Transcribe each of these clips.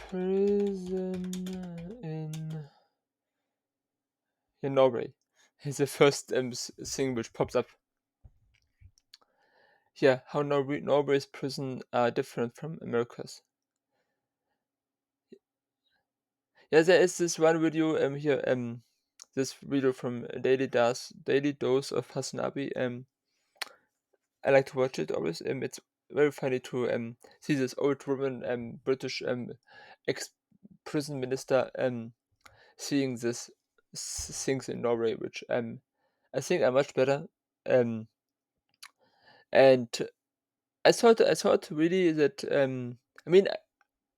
Prison in Norway is the first thing which pops up. Yeah, how Norway's prison are different from America's. Yeah, there is this one video here this video from Daily Dose of Hasanabi. I like to watch it always. It's very funny to see this old woman, British ex prison minister seeing this things in Norway, which I think are much better. And I thought really that I mean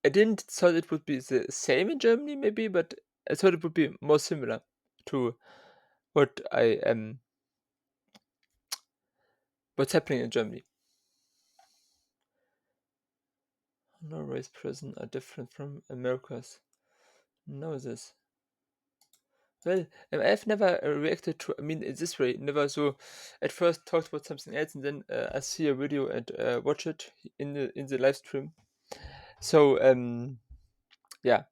I didn't thought it would be the same in Germany maybe, but I thought it would be more similar to what I what's happening in Germany. Norway's prison are different from America's. Know this. Well, I've never reacted to. I mean, in this way, never. So, at first talked about something else, and then I see a video and watch it in the live stream. So, yeah,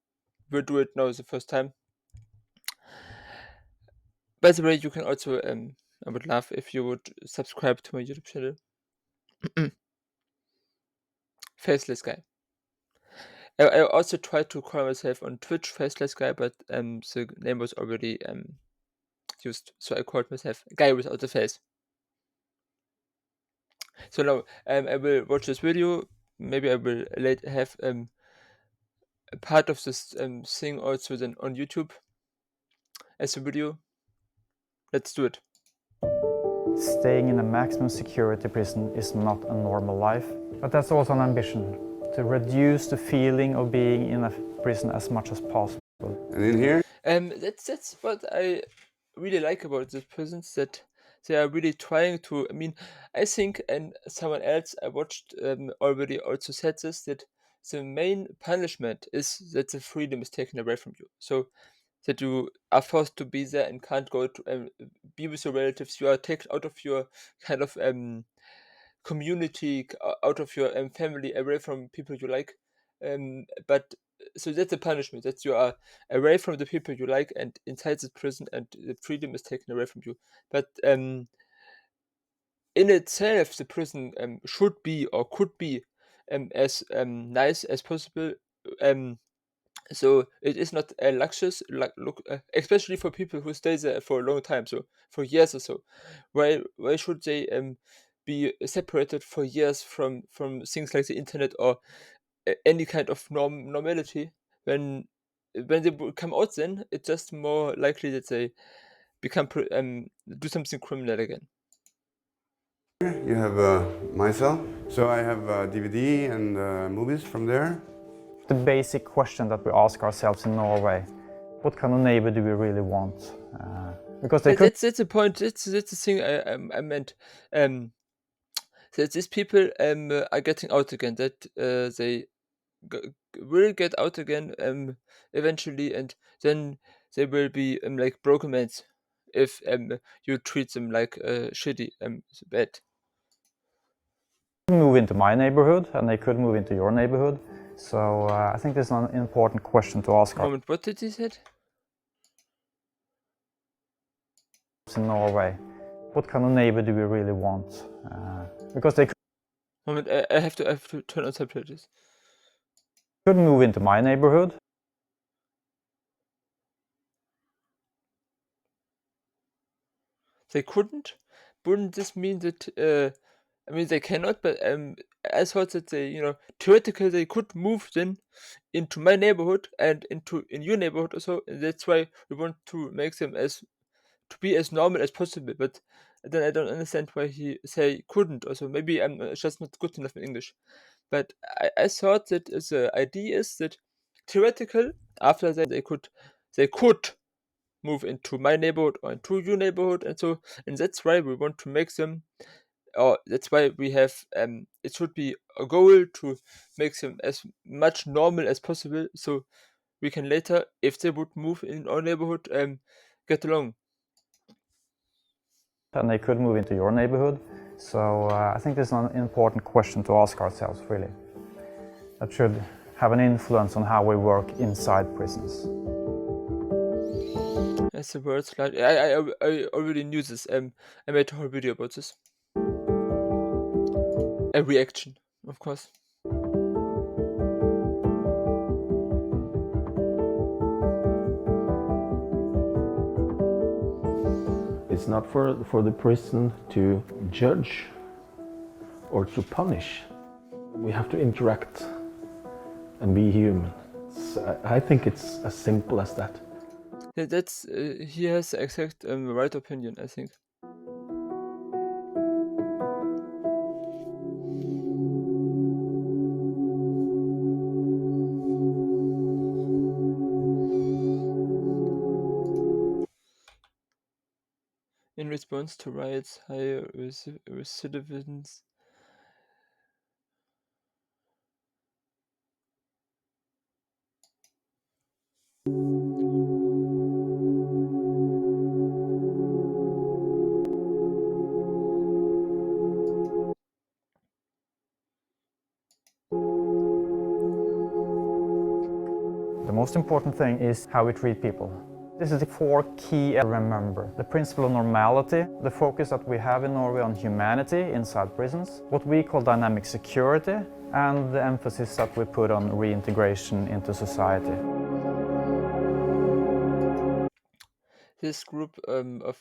we'll do it now the first time. By the way, you can also I would love if you would subscribe to my YouTube channel. Faceless guy. I also tried to call myself on Twitch Faceless guy, but the name was already used, so I called myself guy without a face. So now I will watch this video. Maybe I will have a part of this thing also then on YouTube as a video. Let's do it. Staying in a maximum security prison is not a normal life, but that's also an ambition, to reduce the feeling of being in a prison as much as possible. And in here? That's what I really like about the prisons, that they are really trying to. I mean, I think, and someone else I watched already also said this, that the main punishment is that the freedom is taken away from you. So that you are forced to be there and can't go to be with your relatives. You are taken out of your kind of community, out of your family, away from people you like. But so that's the punishment, that you are away from the people you like and inside the prison, and the freedom is taken away from you. But in itself, the prison should be or could be as nice as possible. So it is not a luxurious, look, especially for people who stay there for a long time, so for years or so. Why should they be separated for years from things like the internet or any kind of normality? When they come out, then it's just more likely that they become do something criminal again. You have my cell. So I have DVD and movies from there. The basic question that we ask ourselves in Norway: what kind of neighbor do we really want? Because they could... That's the point. That's the thing I meant. That these people are getting out again. That they will get out again eventually, and then they will be like broken men if you treat them like shitty, bad. move into my neighborhood, and they could move into your neighborhood. So I think this is an important question to ask ourselves What did he say? in Norway: what kind of neighbor do we really want? Because they I have to turn on subtitles. could move into my neighborhood. They couldn't. Wouldn't this mean that? I mean, they cannot. But I thought that they, theoretically they could move then into my neighborhood and in your neighborhood also. And that's why we want to make them to be as normal as possible. But then I don't understand why he say couldn't. Also, maybe I'm just not good enough in English. But I thought that the idea is that theoretical after that they could move into my neighborhood or into your neighborhood, and that's why we want to make them, or that's why we have it should be a goal to make them as much normal as possible, so we can later, if they would move in our neighborhood, get along. And they could move into your neighborhood. So I think this is an important question to ask ourselves, really. That should have an influence on how we work inside prisons. As the words like I already knew this. I made a whole video about this. A reaction, of course. It's not for the prison to judge or to punish. We have to interact and be human. I think it's as simple as that. Yeah, that's he has the exact right opinion, I think. In response to riots, high recidivism. The most important thing is how we treat people. This is the 4 key to remember. The principle of normality, the focus that we have in Norway on humanity inside prisons, what we call dynamic security, and the emphasis that we put on reintegration into society. This group of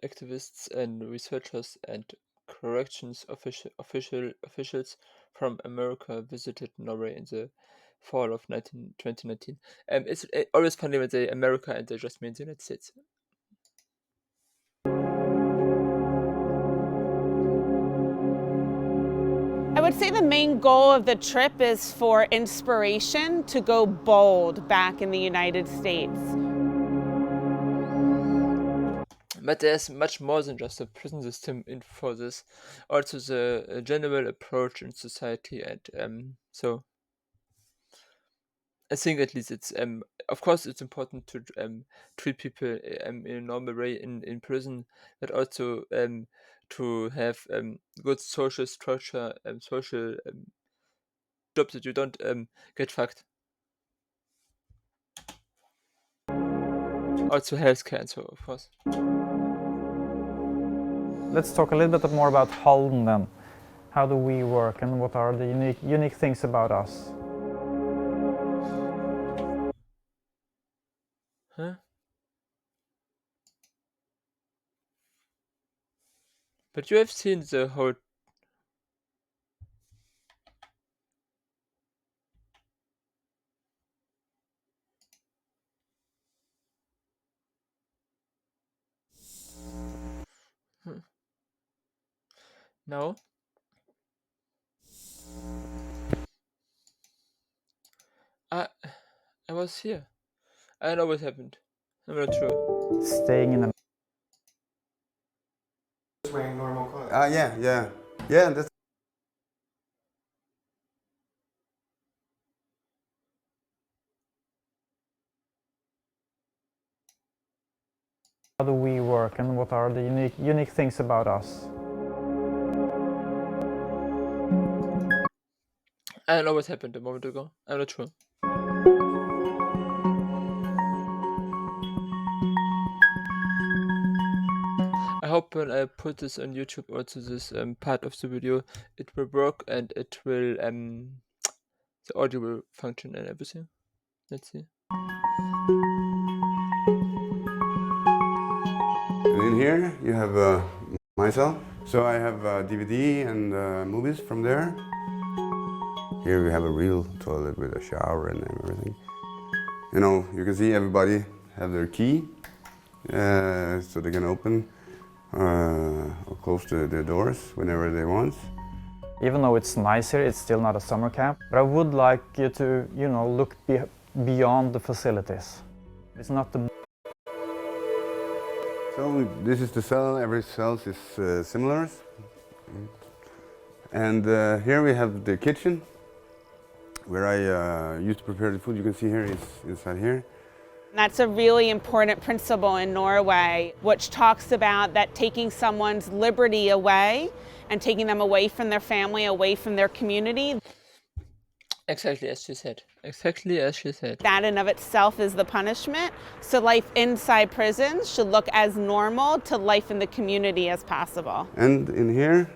activists and researchers and corrections officials from America visited Norway in the fall of 2019. It's always funny when they say America and they just mean the United States. I would say the main goal of the trip is for inspiration to go bold back in the United States. But there's much more than just the prison system for this. Also the general approach in society, and so I think at least it's of course it's important to treat people in a normal way in prison, but also to have good social structure and social jobs that you don't get fucked. Also healthcare and so of course. Let's talk a little bit more about Halden then. How do we work and what are the unique things about us? Huh? But you have seen the whole. No? I was here. I know what happened. I'm not sure. Staying in a Wearing normal clothes. Yeah. That's. How do we work and what are the unique things about us? I know what happened a moment ago. I'm not sure. I hope when I put this on YouTube, also this part of the video, it will work and it will the audio will function and everything. Let's see. And in here you have my cell. So I have DVD and movies from there. Here we have a real toilet with a shower and everything. You know, you can see everybody have their key, so they can open or close the doors whenever they want. Even though it's nice here, it's still not a summer camp. But I would like you to, look beyond the facilities. It's not the... So this is the cell. Every cell is similar. And here we have the kitchen, where I used to prepare the food. You can see here is inside here. That's a really important principle in Norway, which talks about that taking someone's liberty away and taking them away from their family, away from their community. Exactly as she said. Exactly as she said. That in of itself is the punishment. So life inside prisons should look as normal to life in the community as possible. And in here,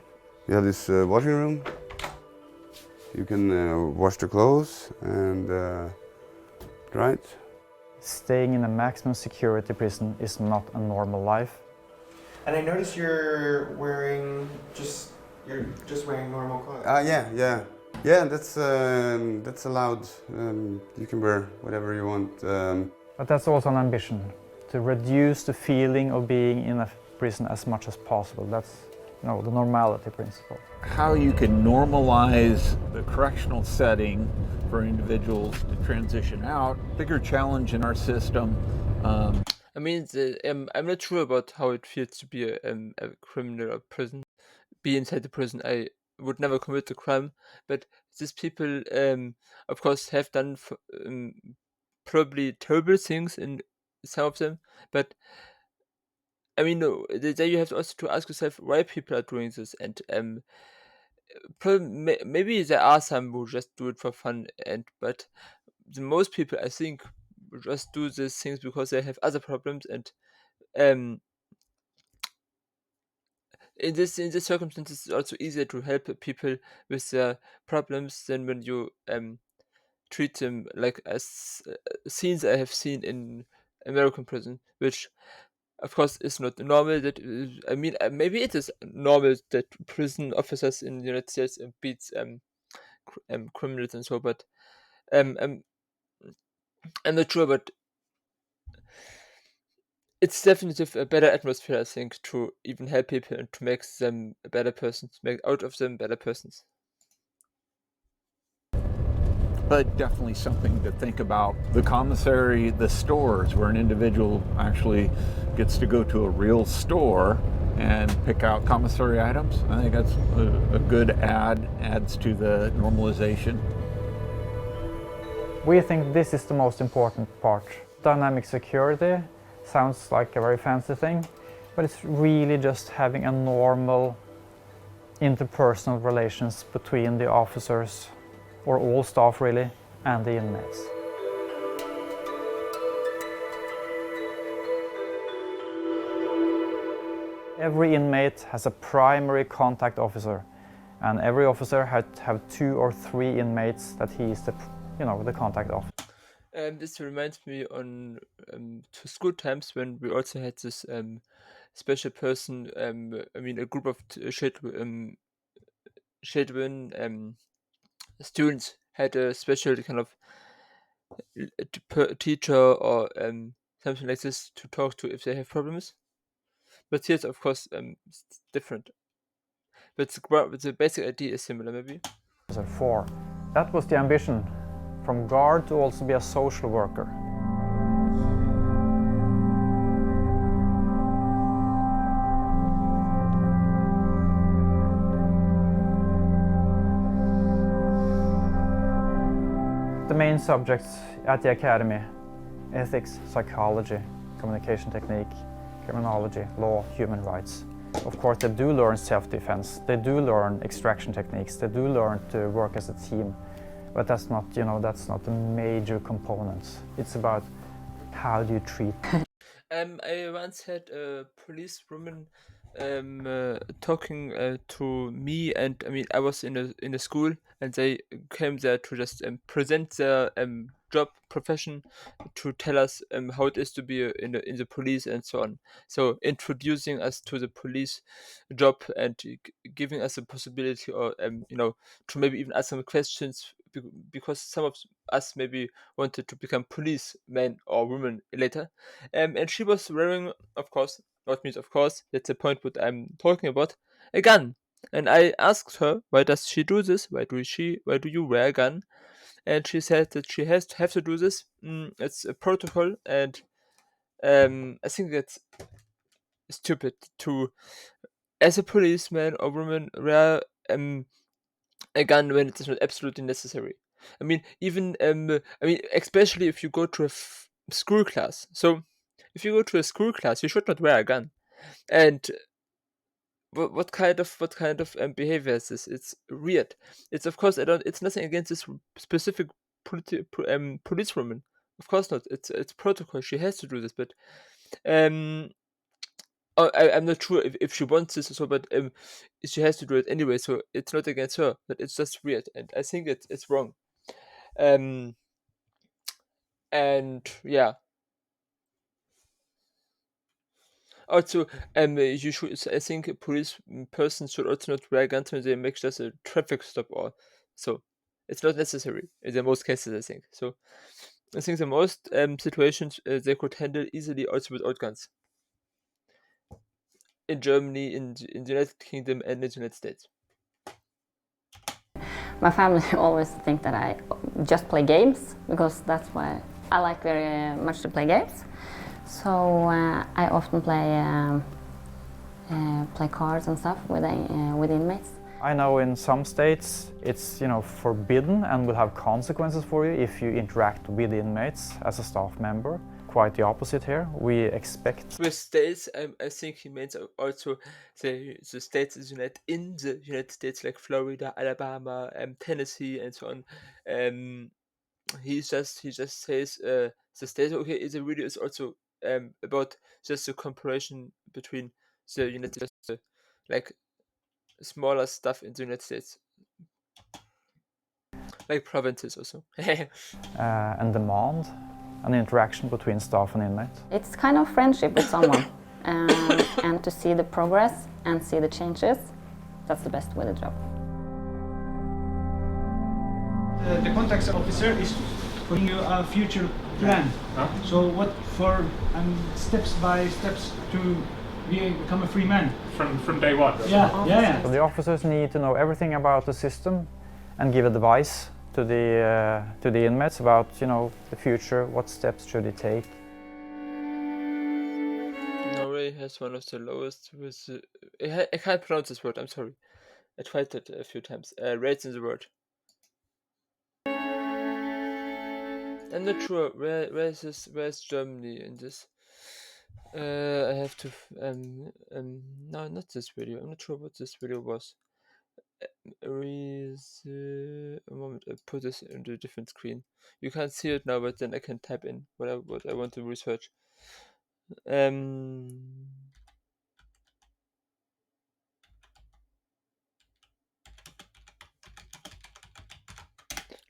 you have this washing room. You can wash the clothes and dry it. Staying in a maximum security prison is not a normal life. And I notice you're just wearing normal clothes. Yeah. That's allowed. You can wear whatever you want. But that's also an ambition, to reduce the feeling of being in a prison as much as possible. That's the normality principle. How you can normalize the correctional setting for individuals to transition out. Bigger challenge in our system. I mean, I'm not sure about how it feels to be a criminal or prison. Be inside the prison. I would never commit a crime, but these people, of course, have done probably terrible things in some of them. But I mean, no, there you have also to ask yourself why people are doing this, and maybe there are some who just do it for fun, but the most people, I think, just do these things because they have other problems, and um, in this circumstances, it's also easier to help people with their problems than when you treat them like as scenes I have seen in American prison, which of course is not normal. That I mean, maybe it is normal that prison officers in the United States beats criminals and so, but um, um, I'm not sure, but it's definitely a better atmosphere, I think, to even help people and to make them better persons, make out of them better persons. But definitely something to think about. The commissary, the stores, where an individual actually gets to go to a real store and pick out commissary items. I think that's a good adds to the normalization. We think this is the most important part. Dynamic security sounds like a very fancy thing, but it's really just having a normal interpersonal relations between the officers, or all staff really, and the inmates. Every inmate has a primary contact officer, and every officer had to have 2 or 3 inmates that he is the contact officer. This reminds me on to school times when we also had this special person. I mean, a group of children students had a special kind of teacher or something like this to talk to if they have problems. But here's of course it's different. But the basic idea is similar, maybe. 4. That was the ambition, from guard to also be a social worker. The main subjects at the academy: ethics, psychology, communication technique, criminology, law, human rights. Of course, they do learn self-defense, they do learn extraction techniques, they do learn to work as a team, but that's not the major components. It's about how do you treat. I once had a police woman talking to me, and I mean, I was in a school, and they came there to just present their job profession, to tell us how it is to be in the police and so on. So introducing us to the police job and giving us a possibility, or to maybe even ask some questions, because some of us maybe wanted to become policemen or women later. And she was wearing, of course, what means of course, that's the point what I'm talking about, a gun. And I asked her, why does she do this? Why do you wear a gun? And she said that she has to have to do this. It's a protocol, and I think that's stupid to, as a policeman or woman, wear a gun when it is not absolutely necessary. I mean, even especially if you go to a school class. So, if you go to a school class, you should not wear a gun. And what kind of behavior is this? It's weird. It's of course I don't. It's nothing against this specific policewoman. Of course not. It's protocol. She has to do this, but um. I'm not sure if she wants this or so, but she has to do it anyway, so it's not against her, but it's just weird, and I think it's wrong. Um, and yeah, also, you should. I think a police person should also not wear guns when they make just a traffic stop or so. It's not necessary in the most cases, I think. So, I think the most situations they could handle easily also without guns in Germany, in the United Kingdom, and in the United States. My family always think that I just play games because that's why I like very much to play games. So I often play cards and stuff with inmates. I know in some states it's forbidden and will have consequences for you if you interact with inmates as a staff member. Quite the opposite here. We expect. With states, I think he means also the states in the United States, like Florida, Alabama, Tennessee, and so on. He just says the state. Okay, the video is also about just the comparison between the United States, like smaller stuff in the United States, like provinces also. And demand an interaction between staff and inmates. It's kind of friendship with someone, and to see the progress and see the changes, that's the best with the job. The contact officer is putting you a future plan. So what for steps by steps to become a free man? From day one? Yeah. So the officers need to know everything about the system and give advice to the inmates about the future, what steps should they take. Norway has one of the lowest with I can't pronounce this word, I'm sorry. I tried it a few times. Rates in the world. I'm not sure where's Germany in this. I have to no, not this video. I'm not sure what this video was. A moment, I put this into a different screen. You can't see it now, but then I can type in what I want to research.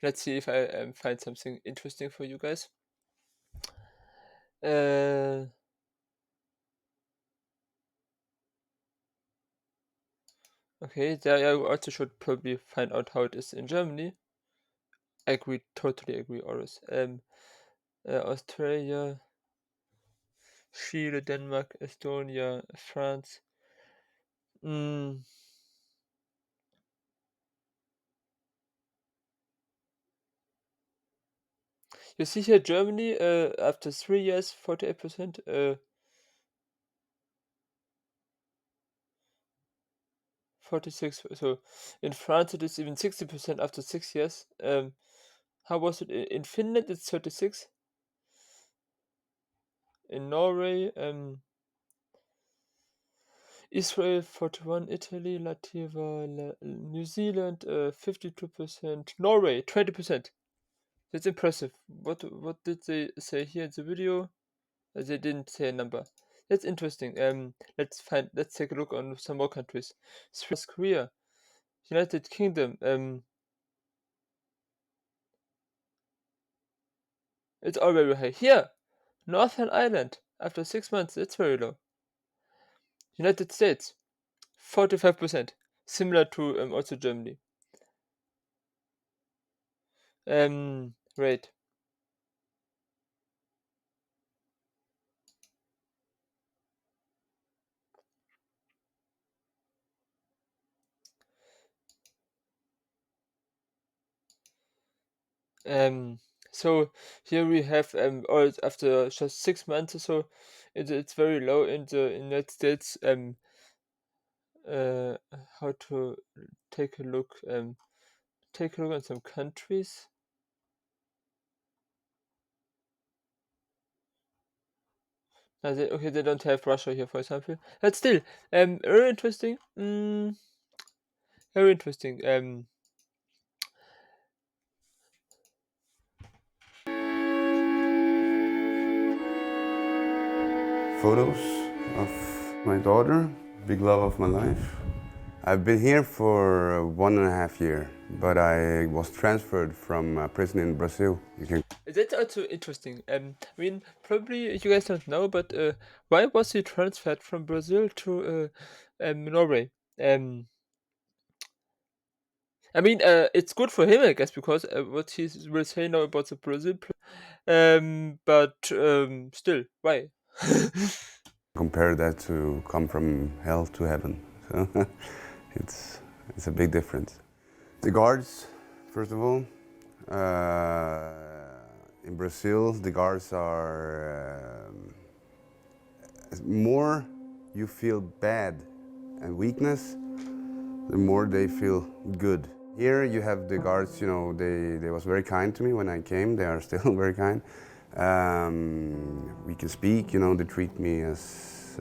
Let's see if I find something interesting for you guys. Okay, there I also should probably find out how it is in Germany. I agree, totally agree, Oris. Australia, Chile, Denmark, Estonia, France. You see here Germany, after 3 years, 48%. 46. So in France it is even 60% after 6 years. How was it in Finland? It's 36. In Norway, Israel 41, Italy, Latvia, New Zealand 52%, Norway 20%. That's impressive. What did they say here in the video? They didn't say a number. That's interesting. Let's take a look on some more countries. South Korea, United Kingdom. It's all very high. Here, Northern Ireland. After 6 months, it's very low. United States, 45%, similar to also Germany. Right. So here we have or after just 6 months or so, it's very low in the United States. How to take a look at some countries. Okay, they don't have Russia here, for example. But still, very interesting. Very interesting. Photos of my daughter, big love of my life. I've been here for 1.5 years, but I was transferred from a prison in Brazil. That's also interesting. I mean, probably you guys don't know, but why was he transferred from Brazil to Norway? I mean, it's good for him, I guess, because what he will say now about the Brazil, but still, why? Compare that to come from hell to heaven. So it's a big difference. The guards, first of all. In Brazil, the guards are more you feel bad and weakness, the more they feel good. Here you have the guards, you know, they was very kind to me when I came. They are still very kind. We can speak, you know, they treat me as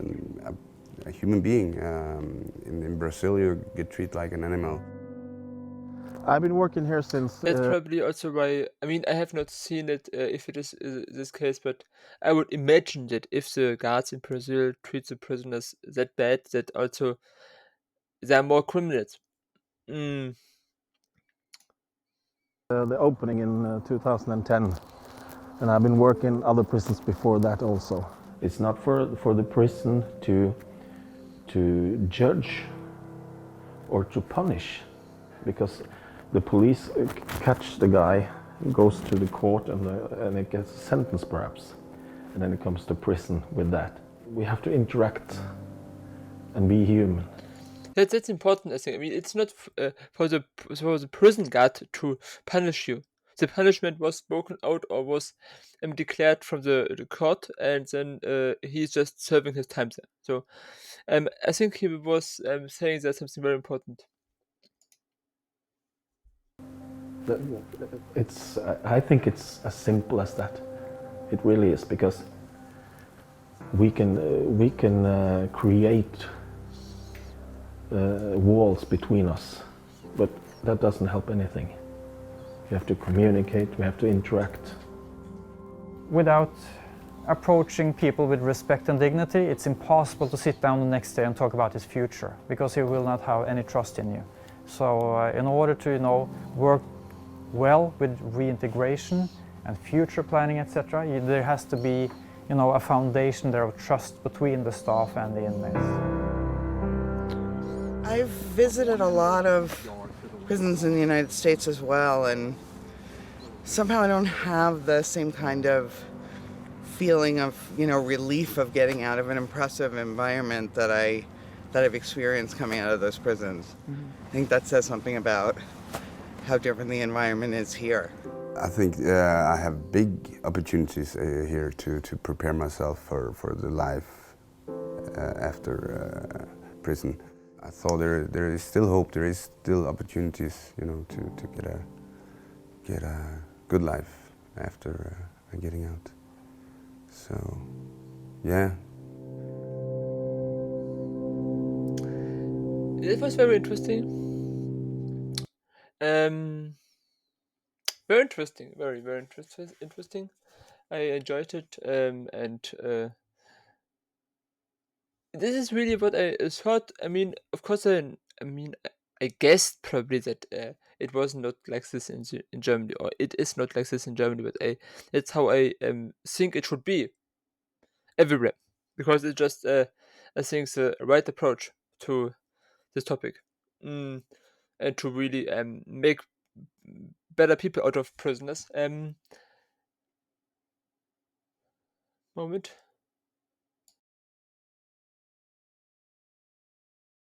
a human being. In Brazil, you get treated like an animal. I've been working here since. That's probably also why. I mean, I have not seen it if it is this case, but I would imagine that if the guards in Brazil treat the prisoners that bad, that also there are more criminals. Mm. The opening in 2010, and I've been working other prisons before that also. It's not for the prison to judge or to punish, because the police catch the guy, goes to the court, and it gets a sentence perhaps, and then it comes to prison with that. We have to interact and be human. That's important, I think. I mean, it's not for the prison guard to punish you. The punishment was spoken out or was declared from the court, and then he's just serving his time there. So I think he was saying that something very important. I think it's as simple as that. It really is, because we can create walls between us, but that doesn't help anything. We have to communicate, we have to interact. Without approaching people with respect and dignity, it's impossible to sit down the next day and talk about his future, because he will not have any trust in you. So in order to, you know, work well with reintegration and future planning, etc., there has to be, you know, a foundation there of trust between the staff and the inmates. I've visited a lot of prisons in the United States as well, and somehow I don't have the same kind of feeling of, you know, relief of getting out of an impressive environment that I've experienced coming out of those prisons. I think that says something about how different the environment is here. I think I have big opportunities here to prepare myself for the life after prison. I thought there is still hope, there is still opportunities, you know, to get a good life after getting out. So, yeah. It was very interesting. Very interesting, very interesting. I enjoyed it, and this is really what I thought. I mean, of course, I guessed probably that it was not like this in Germany, or it is not like this in Germany. But that's how I think it should be everywhere, because it's just I think the right approach to this topic, and to really make better people out of prisoners. Moment.